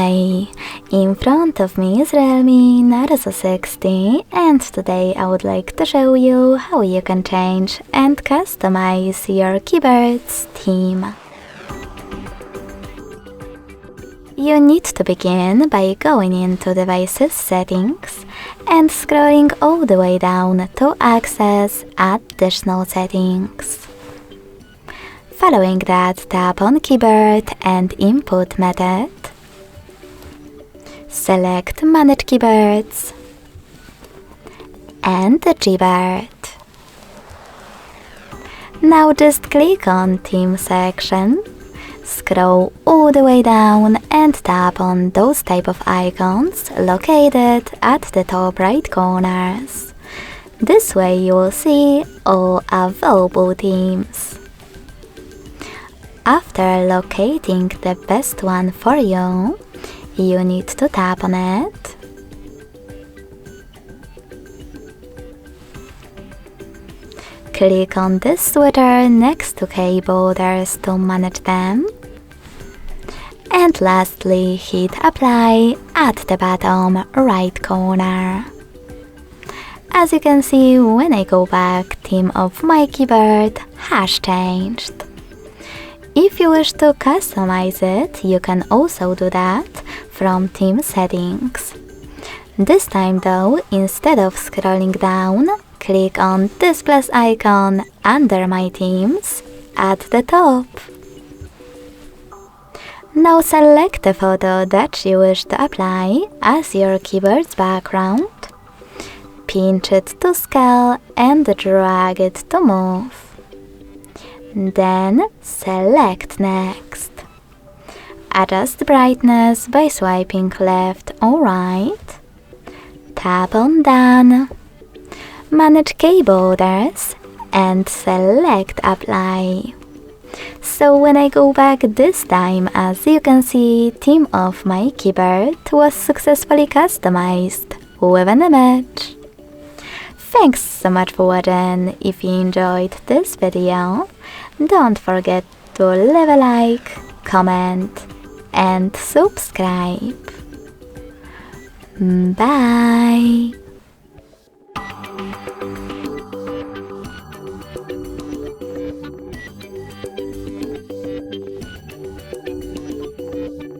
Hi! In front of me is REALME Narzo 60 and today I would like to show you how you can change and customize your keyboard's theme. You need to begin by going into Devices Settings and scrolling all the way down to access Additional Settings. Following that, tap on Keyboard and Input Method. Select Manage Keyboards and the Keyboard. Now just click on Theme section, scroll all the way down and tap on those type of icons located at the top right corners. This way you will see all available themes. After locating the best one for you, you need to tap on it. Click on this sweater next to key borders to manage them. And lastly, hit Apply at the bottom right corner. As you can see, when I go back, theme of my keyboard has changed. If you wish to customize it, you can also do that from Theme Settings. This time though, instead of scrolling down, click on this plus icon under My Themes at the top. Now select the photo that you wish to apply as your keyboard's background. Pinch it to scale and drag it to move. Then select Next. Adjust brightness by swiping left or right. Tap on Done. Manage key borders and select Apply. So when I go back this time, as you can see, theme of my keyboard was successfully customized with an image. Thanks so much for watching. If you enjoyed this video, don't forget to leave a like, comment and subscribe. Bye!